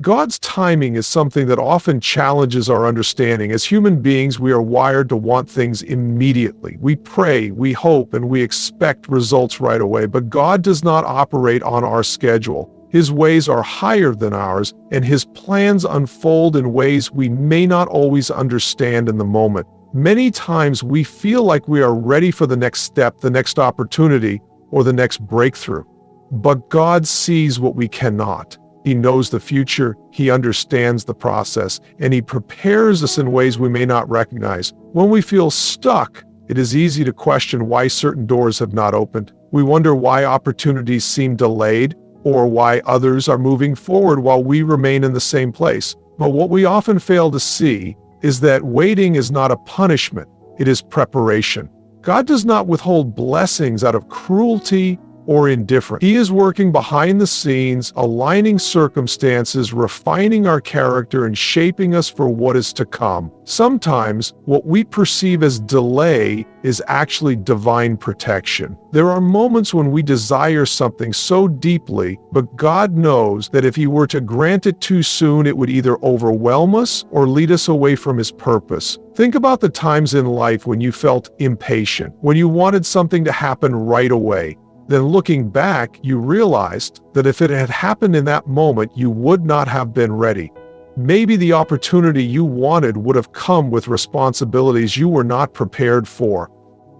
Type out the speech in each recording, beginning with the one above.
God's timing is something that often challenges our understanding. As human beings, we are wired to want things immediately. We pray, we hope, and we expect results right away. But God does not operate on our schedule. His ways are higher than ours, and His plans unfold in ways we may not always understand in the moment. Many times we feel like we are ready for the next step, the next opportunity, or the next breakthrough. But God sees what we cannot. He knows the future, He understands the process, and He prepares us in ways we may not recognize. When we feel stuck, it is easy to question why certain doors have not opened. We wonder why opportunities seem delayed, or why others are moving forward while we remain in the same place. But what we often fail to see is that waiting is not a punishment, it is preparation. God does not withhold blessings out of cruelty or indifference. He is working behind the scenes, aligning circumstances, refining our character, and shaping us for what is to come. Sometimes, what we perceive as delay is actually divine protection. There are moments when we desire something so deeply, but God knows that if He were to grant it too soon, it would either overwhelm us or lead us away from His purpose. Think about the times in life when you felt impatient, when you wanted something to happen right away. Then looking back, you realized that if it had happened in that moment, you would not have been ready. Maybe the opportunity you wanted would have come with responsibilities you were not prepared for.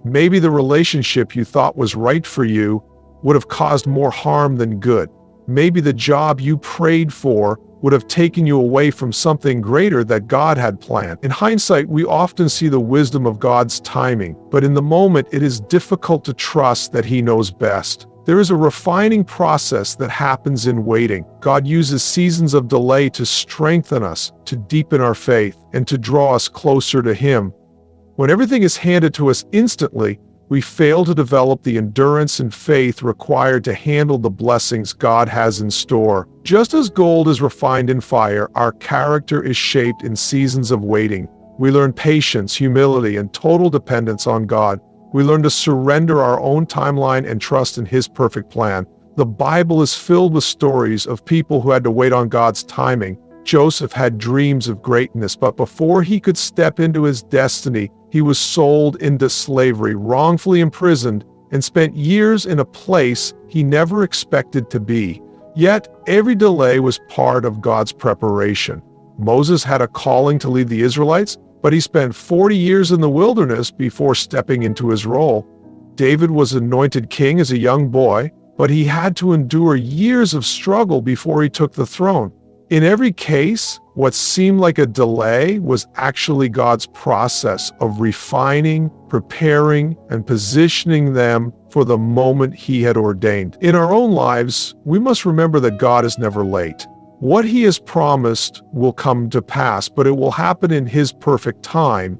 Maybe the relationship you thought was right for you would have caused more harm than good. Maybe the job you prayed for would have taken you away from something greater that God had planned. In hindsight, we often see the wisdom of God's timing, but in the moment, it is difficult to trust that He knows best. There is a refining process that happens in waiting. God uses seasons of delay to strengthen us, to deepen our faith, and to draw us closer to Him. When everything is handed to us instantly, we fail to develop the endurance and faith required to handle the blessings God has in store. Just as gold is refined in fire, our character is shaped in seasons of waiting. We learn patience, humility, and total dependence on God. We learn to surrender our own timeline and trust in His perfect plan. The Bible is filled with stories of people who had to wait on God's timing. Joseph had dreams of greatness, but before he could step into his destiny, he was sold into slavery, wrongfully imprisoned, and spent years in a place he never expected to be. Yet, every delay was part of God's preparation. Moses had a calling to lead the Israelites, but he spent 40 years in the wilderness before stepping into his role. David was anointed king as a young boy, but he had to endure years of struggle before he took the throne. In every case, what seemed like a delay was actually God's process of refining, preparing, and positioning them for the moment He had ordained. In our own lives, we must remember that God is never late. What He has promised will come to pass, but it will happen in His perfect time.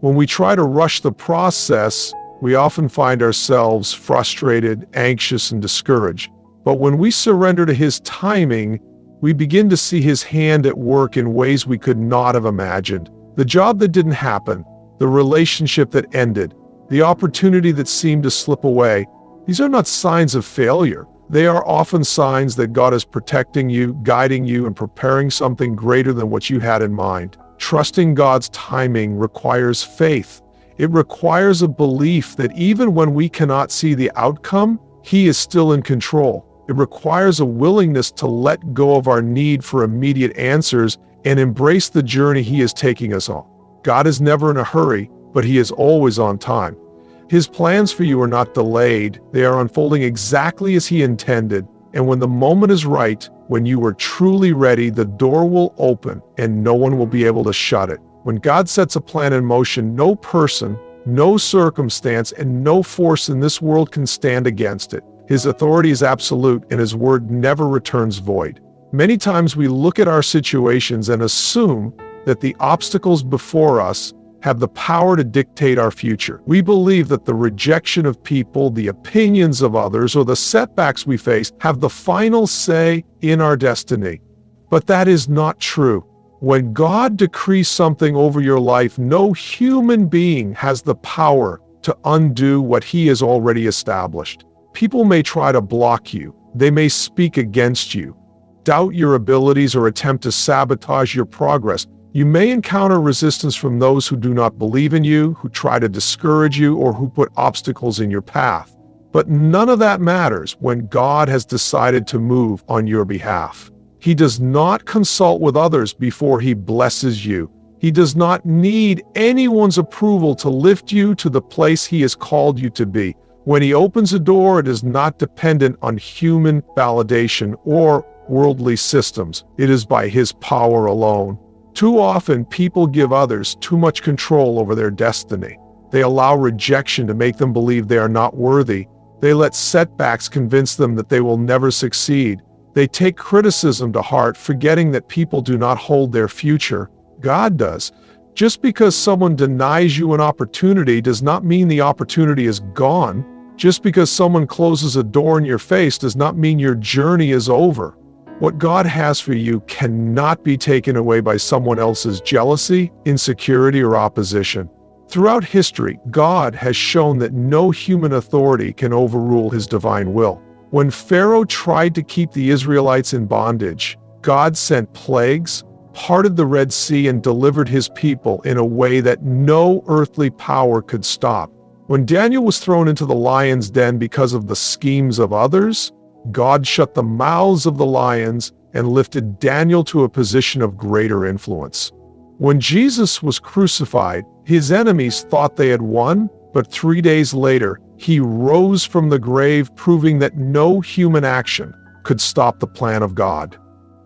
When we try to rush the process, we often find ourselves frustrated, anxious, and discouraged. But when we surrender to His timing, we begin to see His hand at work in ways we could not have imagined. The job that didn't happen, the relationship that ended, the opportunity that seemed to slip away, these are not signs of failure. They are often signs that God is protecting you, guiding you, and preparing something greater than what you had in mind. Trusting God's timing requires faith. It requires a belief that even when we cannot see the outcome, He is still in control. It requires a willingness to let go of our need for immediate answers and embrace the journey He is taking us on. God is never in a hurry, but He is always on time. His plans for you are not delayed. They are unfolding exactly as He intended. And when the moment is right, when you are truly ready, the door will open and no one will be able to shut it. When God sets a plan in motion, no person, no circumstance, and no force in this world can stand against it. His authority is absolute, and His word never returns void. Many times we look at our situations and assume that the obstacles before us have the power to dictate our future. We believe that the rejection of people, the opinions of others, or the setbacks we face have the final say in our destiny. But that is not true. When God decrees something over your life, no human being has the power to undo what He has already established. People may try to block you. They may speak against you. doubt your abilities, or attempt to sabotage your progress. You may encounter resistance from those who do not believe in you, who try to discourage you, or who put obstacles in your path. But none of that matters when God has decided to move on your behalf. He does not consult with others before he blesses you. He does not need anyone's approval to lift you to the place he has called you to be. When he opens a door, it is not dependent on human validation or worldly systems. It is by his power alone. Too often, people give others too much control over their destiny. They allow rejection to make them believe they are not worthy. They let setbacks convince them that they will never succeed. They take criticism to heart, forgetting that people do not hold their future. God does. Just because someone denies you an opportunity does not mean the opportunity is gone. Just because someone closes a door in your face does not mean your journey is over. What God has for you cannot be taken away by someone else's jealousy, insecurity, or opposition. Throughout history, God has shown that no human authority can overrule his divine will. When Pharaoh tried to keep the Israelites in bondage, God sent plagues, parted the Red Sea, and delivered his people in a way that no earthly power could stop. When Daniel was thrown into the lion's den because of the schemes of others, God shut the mouths of the lions and lifted Daniel to a position of greater influence. When Jesus was crucified, his enemies thought they had won, but 3 days later, he rose from the grave, proving that no human action could stop the plan of God.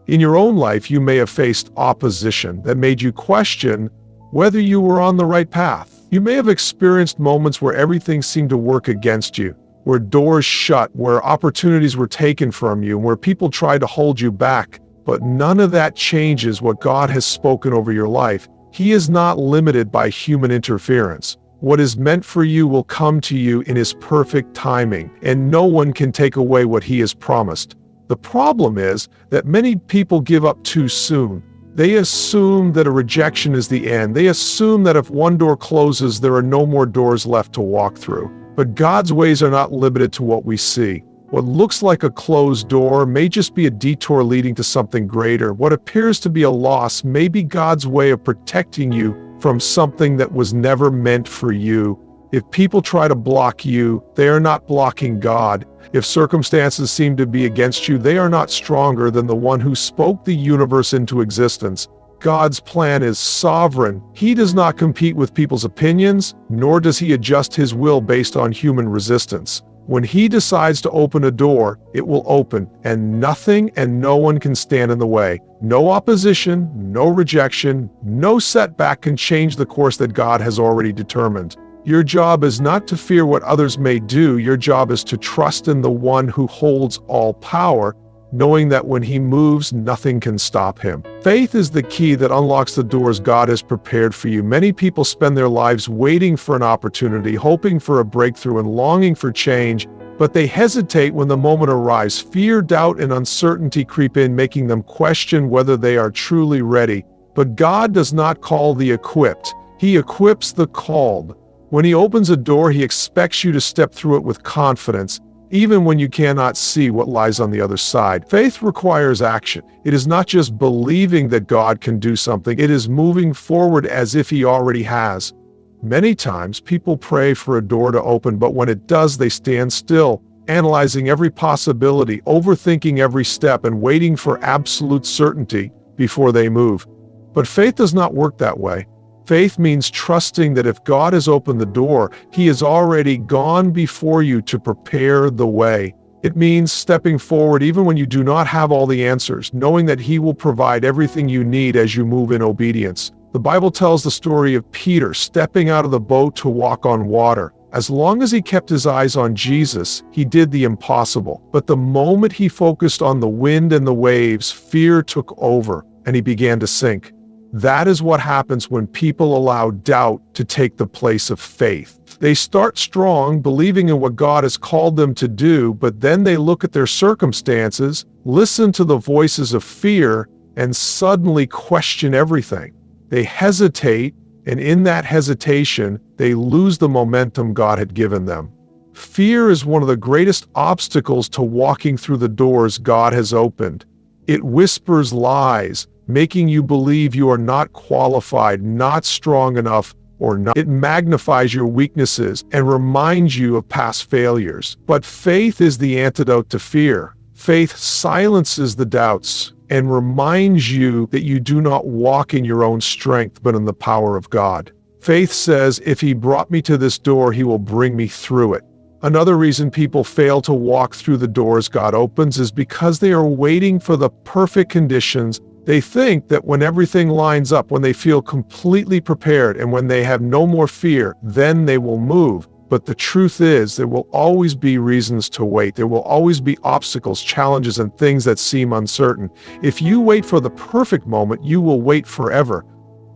In your own life, you may have faced opposition that made you question whether you were on the right path. You may have experienced moments where everything seemed to work against you, where doors shut, where opportunities were taken from you, and where people tried to hold you back. But none of that changes what God has spoken over your life. He is not limited by human interference. What is meant for you will come to you in his perfect timing, and no one can take away what he has promised. The problem is that many people give up too soon. They assume that a rejection is the end. They assume that if one door closes, there are no more doors left to walk through. But God's ways are not limited to what we see. What looks like a closed door may just be a detour leading to something greater. What appears to be a loss may be God's way of protecting you from something that was never meant for you. If people try to block you, they are not blocking God. If circumstances seem to be against you, they are not stronger than the one who spoke the universe into existence. God's plan is sovereign. He does not compete with people's opinions, nor does he adjust his will based on human resistance. When he decides to open a door, it will open, and nothing and no one can stand in the way. No opposition, no rejection, no setback can change the course that God has already determined. Your job is not to fear what others may do. Your job is to trust in the one who holds all power, knowing that when he moves, nothing can stop him. Faith is the key that unlocks the doors God has prepared for you. Many people spend their lives waiting for an opportunity, hoping for a breakthrough, and longing for change, but they hesitate when the moment arrives. Fear, doubt, and uncertainty creep in, making them question whether they are truly ready. But God does not call the equipped. He equips the called. When he opens a door, he expects you to step through it with confidence, even when you cannot see what lies on the other side. Faith requires action. It is not just believing that God can do something, it is moving forward as if he already has. Many times, people pray for a door to open, but when it does, they stand still, analyzing every possibility, overthinking every step, and waiting for absolute certainty before they move. But faith does not work that way. Faith means trusting that if God has opened the door, he has already gone before you to prepare the way. It means stepping forward even when you do not have all the answers, knowing that he will provide everything you need as you move in obedience. The Bible tells the story of Peter stepping out of the boat to walk on water. As long as he kept his eyes on Jesus, he did the impossible. But the moment he focused on the wind and the waves, fear took over, and he began to sink. That is what happens when people allow doubt to take the place of faith. They start strong, believing in what God has called them to do, but then they look at their circumstances, listen to the voices of fear, and suddenly question everything. They hesitate, and in that hesitation, they lose the momentum God had given them. Fear is one of the greatest obstacles to walking through the doors God has opened. It whispers lies, making you believe you are not qualified, not strong enough, or not. It magnifies your weaknesses and reminds you of past failures. But faith is the antidote to fear. Faith silences the doubts and reminds you that you do not walk in your own strength, but in the power of God. Faith says, if He brought me to this door, He will bring me through it. Another reason people fail to walk through the doors God opens is because they are waiting for the perfect conditions. They think that when everything lines up, when they feel completely prepared, and when they have no more fear, then they will move. But the truth is, there will always be reasons to wait. There will always be obstacles, challenges, and things that seem uncertain. If you wait for the perfect moment, you will wait forever.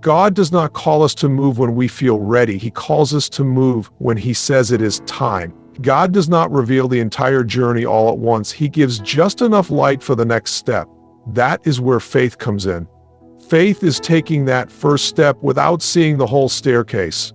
God does not call us to move when we feel ready. He calls us to move when He says it is time. God does not reveal the entire journey all at once. He gives just enough light for the next step. That is where faith comes in. Faith is taking that first step without seeing the whole staircase.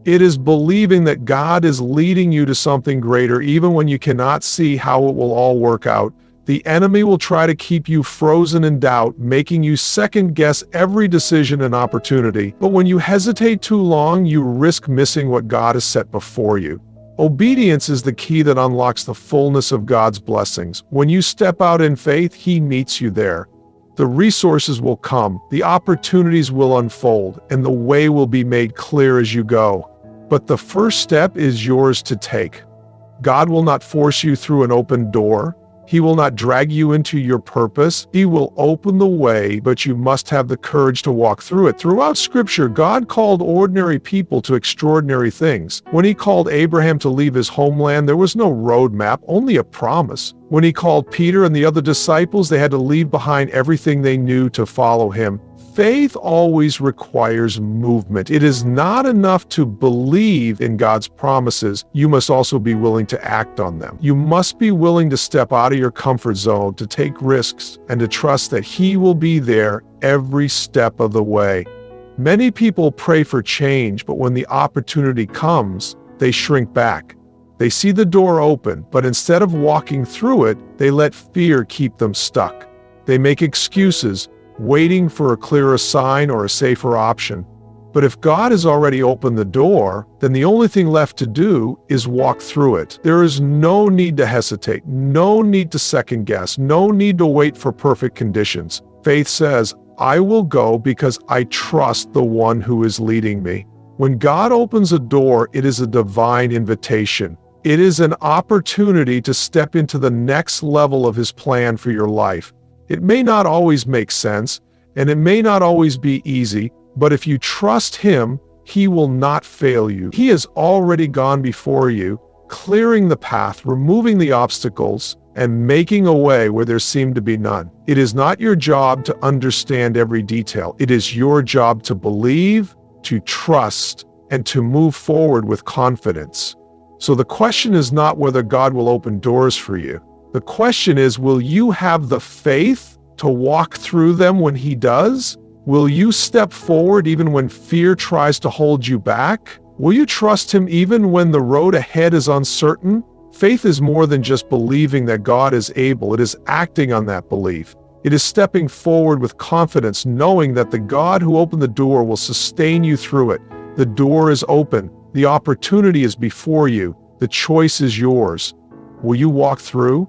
It is believing that God is leading you to something greater even when you cannot see how it will all work out. The enemy will try to keep you frozen in doubt, making you second-guess every decision and opportunity. But when you hesitate too long, you risk missing what God has set before you. Obedience is the key that unlocks the fullness of God's blessings. When you step out in faith, He meets you there. The resources will come, the opportunities will unfold, and the way will be made clear as you go. But the first step is yours to take. God will not force you through an open door. He will not drag you into your purpose. He will open the way, but you must have the courage to walk through it. Throughout Scripture, God called ordinary people to extraordinary things. When He called Abraham to leave his homeland, there was no roadmap, only a promise. When He called Peter and the other disciples, they had to leave behind everything they knew to follow Him. Faith always requires movement. It is not enough to believe in God's promises. You must also be willing to act on them. You must be willing to step out of your comfort zone, to take risks, and to trust that He will be there every step of the way. Many people pray for change, but when the opportunity comes, they shrink back. They see the door open, but instead of walking through it, they let fear keep them stuck. They make excuses, waiting for a clearer sign or a safer option. But if God has already opened the door, then the only thing left to do is walk through it. There is no need to hesitate, no need to second guess, no need to wait for perfect conditions. Faith says, I will go because I trust the one who is leading me. When God opens a door, it is a divine invitation. It is an opportunity to step into the next level of His plan for your life. It may not always make sense, and it may not always be easy, but if you trust Him, He will not fail you. He has already gone before you, clearing the path, removing the obstacles, and making a way where there seemed to be none. It is not your job to understand every detail. It is your job to believe, to trust, and to move forward with confidence. So the question is not whether God will open doors for you. The question is, will you have the faith to walk through them when He does? Will you step forward even when fear tries to hold you back? Will you trust Him even when the road ahead is uncertain? Faith is more than just believing that God is able. It is acting on that belief. It is stepping forward with confidence, knowing that the God who opened the door will sustain you through it. The door is open. The opportunity is before you. The choice is yours. Will you walk through?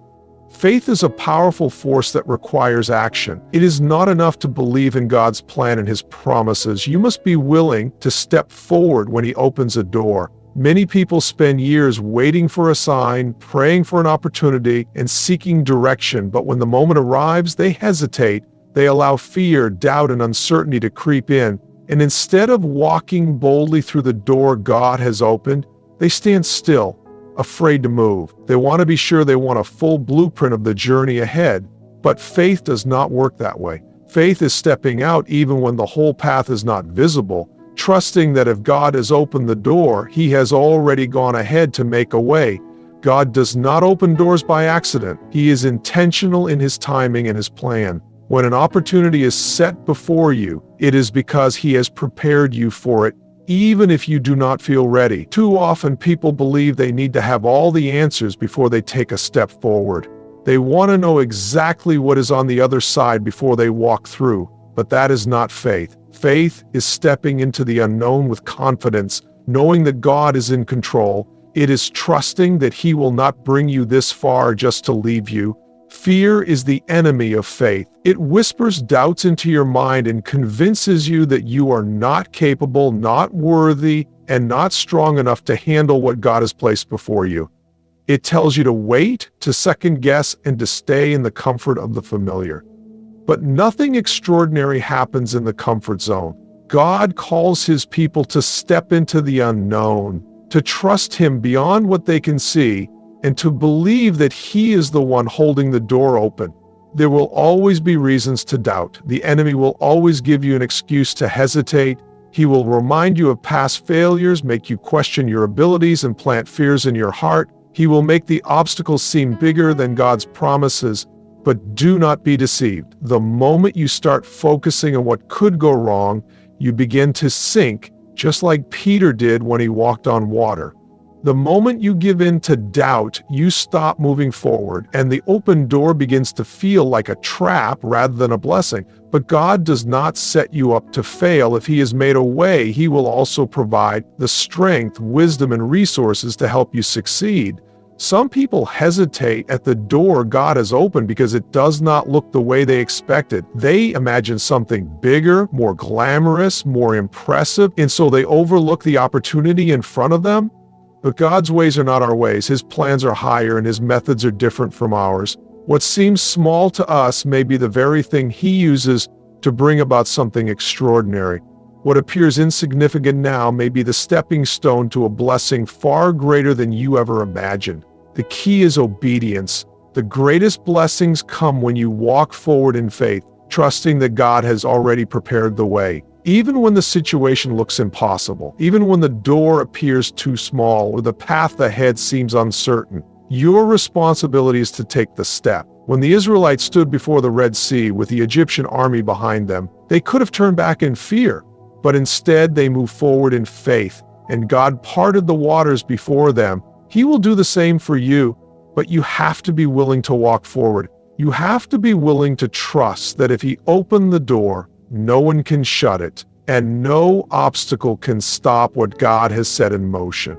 Faith is a powerful force that requires action. It is not enough to believe in God's plan and His promises. You must be willing to step forward when He opens a door. Many people spend years waiting for a sign, praying for an opportunity, and seeking direction, but when the moment arrives, they hesitate. They allow fear, doubt, and uncertainty to creep in, and instead of walking boldly through the door God has opened, they stand still, afraid to move. They want to be sure they want a full blueprint of the journey ahead, but faith does not work that way. Faith is stepping out even when the whole path is not visible, trusting that if God has opened the door, He has already gone ahead to make a way. God does not open doors by accident. He is intentional in His timing and His plan. When an opportunity is set before you, it is because He has prepared you for it, even if you do not feel ready. Too often people believe they need to have all the answers before they take a step forward. They want to know exactly what is on the other side before they walk through, but that is not faith. Faith is stepping into the unknown with confidence, knowing that God is in control. It is trusting that He will not bring you this far just to leave you. Fear is the enemy of faith. It whispers doubts into your mind and convinces you that you are not capable, not worthy, and not strong enough to handle what God has placed before you. It tells you to wait, to second guess, and to stay in the comfort of the familiar. But nothing extraordinary happens in the comfort zone. God calls His people to step into the unknown, to trust Him beyond what they can see, and to believe that He is the one holding the door open. There will always be reasons to doubt. The enemy will always give you an excuse to hesitate. He will remind you of past failures, make you question your abilities, and plant fears in your heart. He will make the obstacles seem bigger than God's promises. But do not be deceived. The moment you start focusing on what could go wrong, you begin to sink, just like Peter did when he walked on water. The moment you give in to doubt, you stop moving forward, and the open door begins to feel like a trap rather than a blessing. But God does not set you up to fail. If He has made a way, He will also provide the strength, wisdom, and resources to help you succeed. Some people hesitate at the door God has opened because it does not look the way they expected. They imagine something bigger, more glamorous, more impressive, and so they overlook the opportunity in front of them. But God's ways are not our ways. His plans are higher and His methods are different from ours. What seems small to us may be the very thing He uses to bring about something extraordinary. What appears insignificant now may be the stepping stone to a blessing far greater than you ever imagined. The key is obedience. The greatest blessings come when you walk forward in faith, trusting that God has already prepared the way. Even when the situation looks impossible, even when the door appears too small or the path ahead seems uncertain, your responsibility is to take the step. When the Israelites stood before the Red Sea with the Egyptian army behind them, they could have turned back in fear, but instead they moved forward in faith, and God parted the waters before them. He will do the same for you, but you have to be willing to walk forward. You have to be willing to trust that if He opened the door, no one can shut it, and no obstacle can stop what God has set in motion.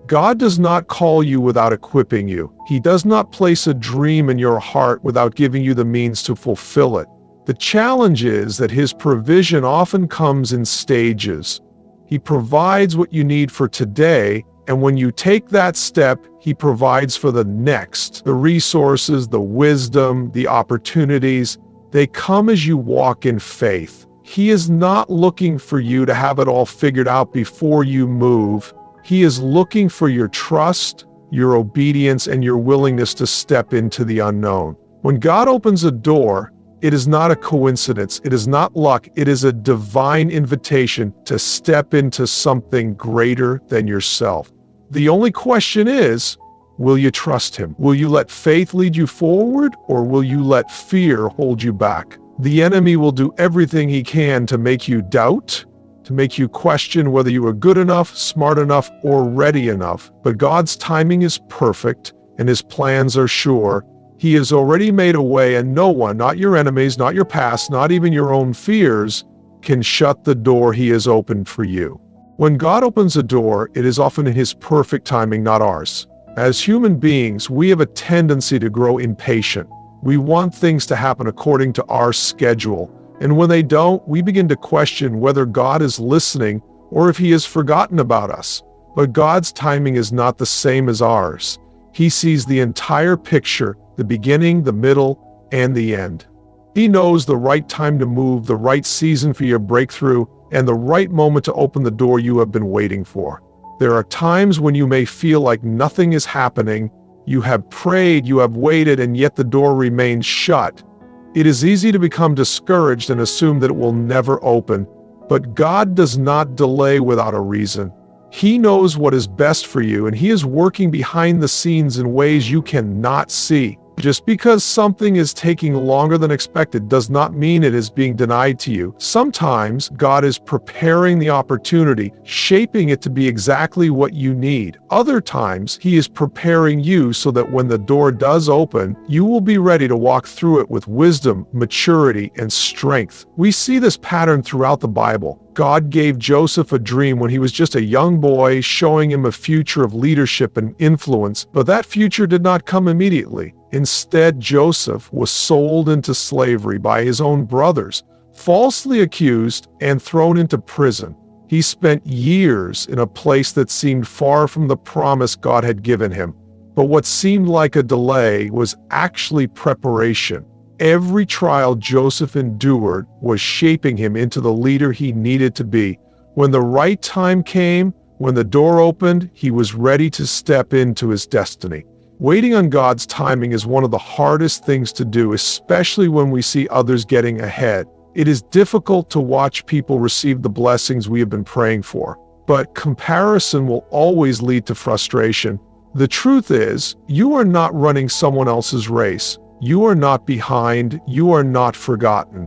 God does not call you without equipping you. He does not place a dream in your heart without giving you the means to fulfill it. The challenge is that His provision often comes in stages. He provides what you need for today, and when you take that step, He provides for the next. The resources, the wisdom, the opportunities, they come as you walk in faith. He is not looking for you to have it all figured out before you move. He is looking for your trust, your obedience, and your willingness to step into the unknown. When God opens a door, it is not a coincidence. It is not luck. It is a divine invitation to step into something greater than yourself. The only question is, will you trust Him? Will you let faith lead you forward, or will you let fear hold you back? The enemy will do everything he can to make you doubt, to make you question whether you are good enough, smart enough, or ready enough. But God's timing is perfect, and His plans are sure. He has already made a way, and no one, not your enemies, not your past, not even your own fears, can shut the door He has opened for you. When God opens a door, it is often in His perfect timing, not ours. As human beings, we have a tendency to grow impatient. We want things to happen according to our schedule, and when they don't, we begin to question whether God is listening or if He has forgotten about us. But God's timing is not the same as ours. He sees the entire picture, the beginning, the middle, and the end. He knows the right time to move, the right season for your breakthrough, and the right moment to open the door you have been waiting for. There are times when you may feel like nothing is happening. You have prayed, you have waited, and yet the door remains shut. It is easy to become discouraged and assume that it will never open, but God does not delay without a reason. He knows what is best for you, and He is working behind the scenes in ways you cannot see. Just because something is taking longer than expected does not mean it is being denied to you. Sometimes God is preparing the opportunity, shaping it to be exactly what you need. Other times, He is preparing you so that when the door does open, you will be ready to walk through it with wisdom, maturity, and strength. We see this pattern throughout the Bible. God gave Joseph a dream when he was just a young boy, showing him a future of leadership and influence, but that future did not come immediately. Instead, Joseph was sold into slavery by his own brothers, falsely accused, and thrown into prison. He spent years in a place that seemed far from the promise God had given him. But what seemed like a delay was actually preparation. Every trial Joseph endured was shaping him into the leader he needed to be. When the right time came, when the door opened, he was ready to step into his destiny. Waiting on God's timing is one of the hardest things to do, especially when we see others getting ahead. It is difficult to watch people receive the blessings we have been praying for, but comparison will always lead to frustration. The truth is, you are not running someone else's race. You are not behind. You are not forgotten.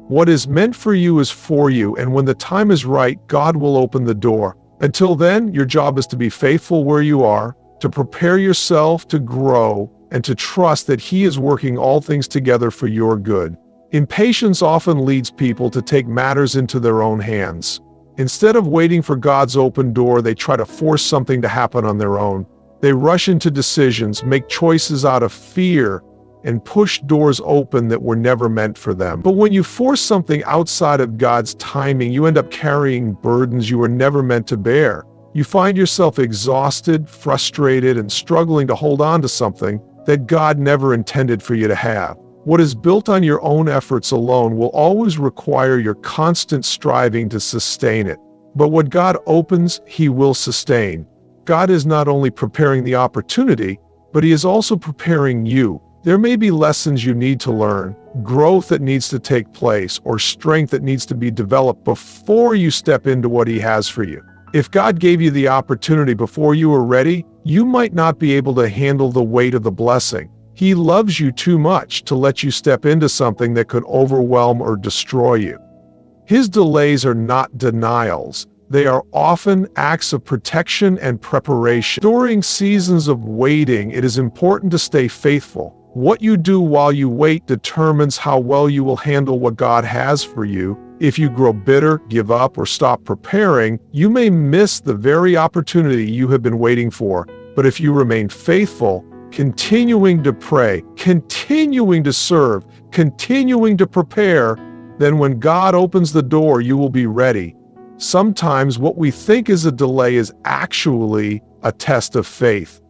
What is meant for you is for you, and when the time is right, God will open the door. Until then, your job is to be faithful where you are, to prepare yourself to grow, and to trust that He is working all things together for your good. Impatience often leads people to take matters into their own hands. Instead of waiting for God's open door, they try to force something to happen on their own. They rush into decisions, make choices out of fear, and push doors open that were never meant for them. But when you force something outside of God's timing, you end up carrying burdens you were never meant to bear. You find yourself exhausted, frustrated, and struggling to hold on to something that God never intended for you to have. What is built on your own efforts alone will always require your constant striving to sustain it. But what God opens, He will sustain. God is not only preparing the opportunity, but He is also preparing you. There may be lessons you need to learn, growth that needs to take place, or strength that needs to be developed before you step into what He has for you. If God gave you the opportunity before you were ready, you might not be able to handle the weight of the blessing. He loves you too much to let you step into something that could overwhelm or destroy you. His delays are not denials. They are often acts of protection and preparation. During seasons of waiting, it is important to stay faithful. What you do while you wait determines how well you will handle what God has for you. If you grow bitter, give up, or stop preparing, you may miss the very opportunity you have been waiting for. But if you remain faithful, continuing to pray, continuing to serve, continuing to prepare, then when God opens the door, you will be ready. Sometimes what we think is a delay is actually a test of faith.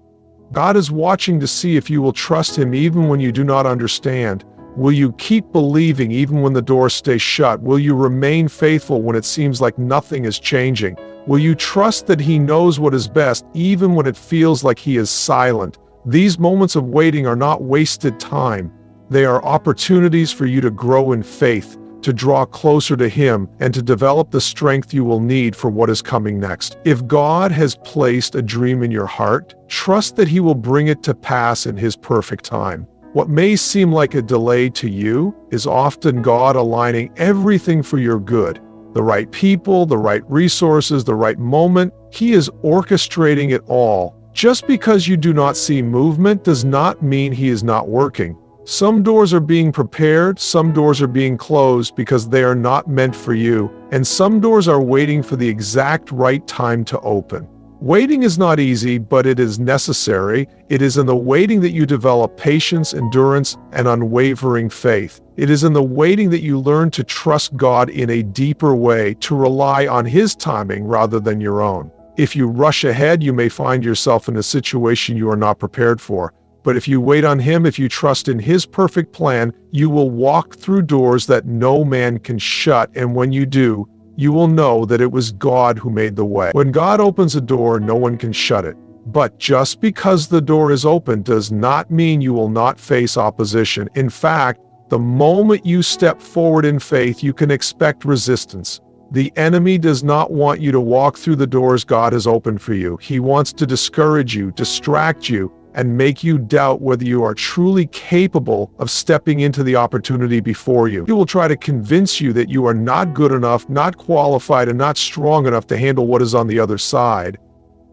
God is watching to see if you will trust Him even when you do not understand. Will you keep believing even when the door stays shut? Will you remain faithful when it seems like nothing is changing? Will you trust that He knows what is best even when it feels like He is silent? These moments of waiting are not wasted time. They are opportunities for you to grow in faith, to draw closer to Him, and to develop the strength you will need for what is coming next. If God has placed a dream in your heart, trust that He will bring it to pass in His perfect time. What may seem like a delay to you is often God aligning everything for your good. The right people, the right resources, the right moment. He is orchestrating it all. Just because you do not see movement does not mean He is not working. Some doors are being prepared, some doors are being closed because they are not meant for you, and some doors are waiting for the exact right time to open. Waiting is not easy, but it is necessary. It is in the waiting that you develop patience, endurance, and unwavering faith. It is in the waiting that you learn to trust God in a deeper way, to rely on His timing rather than your own. If you rush ahead, you may find yourself in a situation you are not prepared for. But if you wait on Him, if you trust in His perfect plan, you will walk through doors that no man can shut, and when you do, you will know that it was God who made the way. When God opens a door, no one can shut it. But just because the door is open does not mean you will not face opposition. In fact, the moment you step forward in faith, you can expect resistance. The enemy does not want you to walk through the doors God has opened for you. He wants to discourage you, distract you, and make you doubt whether you are truly capable of stepping into the opportunity before you. He will try to convince you that you are not good enough, not qualified, and not strong enough to handle what is on the other side.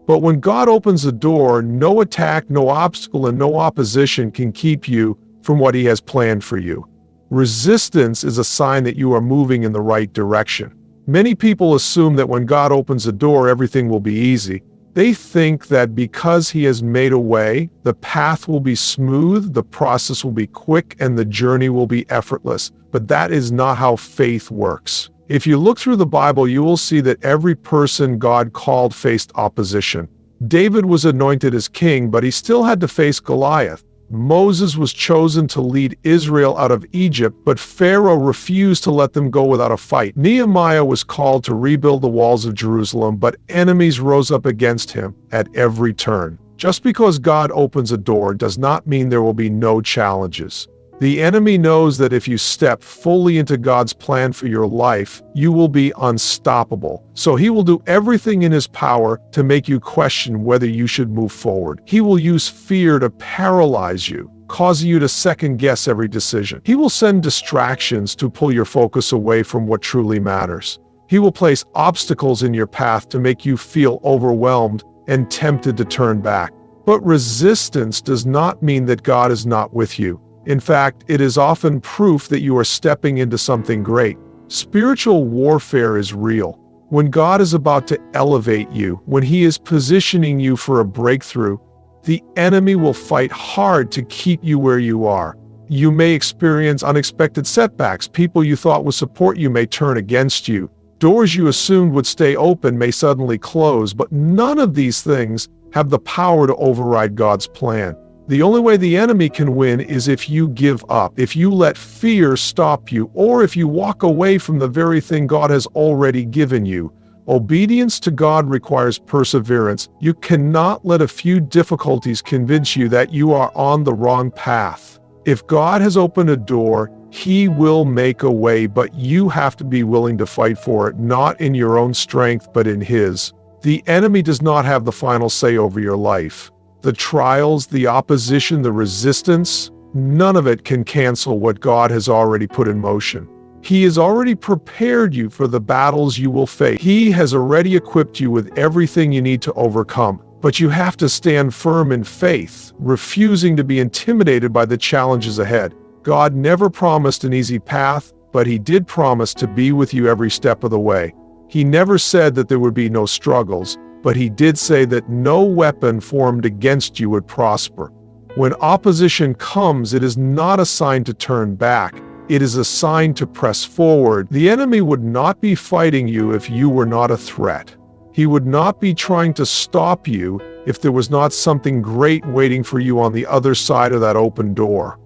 But when God opens the door, no attack, no obstacle, and no opposition can keep you from what He has planned for you. Resistance is a sign that you are moving in the right direction. Many people assume that when God opens the door, everything will be easy. They think that because He has made a way, the path will be smooth, the process will be quick, and the journey will be effortless. But that is not how faith works. If you look through the Bible, you will see that every person God called faced opposition. David was anointed as king, but he still had to face Goliath. Moses was chosen to lead Israel out of Egypt, but Pharaoh refused to let them go without a fight. Nehemiah was called to rebuild the walls of Jerusalem, but enemies rose up against him at every turn. Just because God opens a door does not mean there will be no challenges. The enemy knows that if you step fully into God's plan for your life, you will be unstoppable. So he will do everything in his power to make you question whether you should move forward. He will use fear to paralyze you, causing you to second-guess every decision. He will send distractions to pull your focus away from what truly matters. He will place obstacles in your path to make you feel overwhelmed and tempted to turn back. But resistance does not mean that God is not with you. In fact, it is often proof that you are stepping into something great. Spiritual warfare is real. When God is about to elevate you, when He is positioning you for a breakthrough, the enemy will fight hard to keep you where you are. You may experience unexpected setbacks. People you thought would support you may turn against you. Doors you assumed would stay open may suddenly close, but none of these things have the power to override God's plan. The only way the enemy can win is if you give up, if you let fear stop you, or if you walk away from the very thing God has already given you. Obedience to God requires perseverance. You cannot let a few difficulties convince you that you are on the wrong path. If God has opened a door, He will make a way, but you have to be willing to fight for it, not in your own strength, but in His. The enemy does not have the final say over your life. The trials, the opposition, the resistance, none of it can cancel what God has already put in motion. He has already prepared you for the battles you will face. He has already equipped you with everything you need to overcome. But you have to stand firm in faith, refusing to be intimidated by the challenges ahead. God never promised an easy path, but He did promise to be with you every step of the way. He never said that there would be no struggles, but He did say that no weapon formed against you would prosper. When opposition comes, it is not a sign to turn back. It is a sign to press forward. The enemy would not be fighting you if you were not a threat. He would not be trying to stop you if there was not something great waiting for you on the other side of that open door.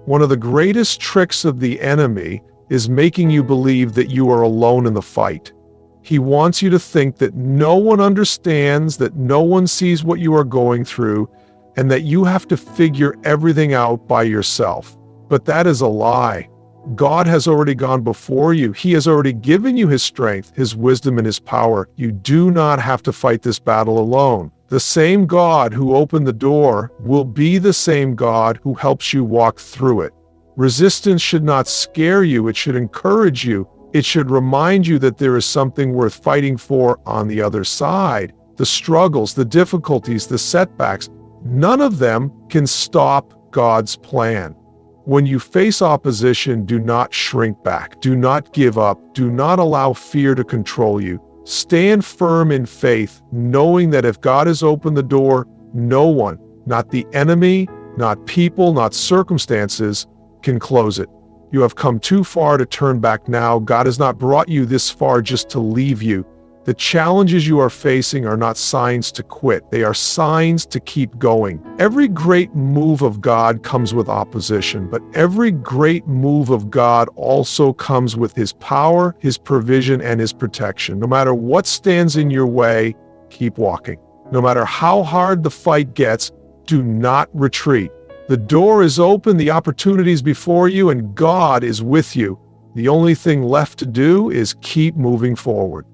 One of the greatest tricks of the enemy is making you believe that you are alone in the fight. He wants you to think that no one understands, that no one sees what you are going through, and that you have to figure everything out by yourself. But that is a lie. God has already gone before you. He has already given you His strength, His wisdom, and His power. You do not have to fight this battle alone. The same God who opened the door will be the same God who helps you walk through it. Resistance should not scare you. It should encourage you. It should remind you that there is something worth fighting for on the other side. The struggles, the difficulties, the setbacks, none of them can stop God's plan. When you face opposition, do not shrink back. Do not give up. Do not allow fear to control you. Stand firm in faith, knowing that if God has opened the door, no one, not the enemy, not people, not circumstances, can close it. You have come too far to turn back now. God has not brought you this far just to leave you. The challenges you are facing are not signs to quit. They are signs to keep going. Every great move of God comes with opposition, but every great move of God also comes with His power, His provision, and His protection. No matter what stands in your way, keep walking. No matter how hard the fight gets, do not retreat. The door is open, the opportunity is before you, and God is with you. The only thing left to do is keep moving forward.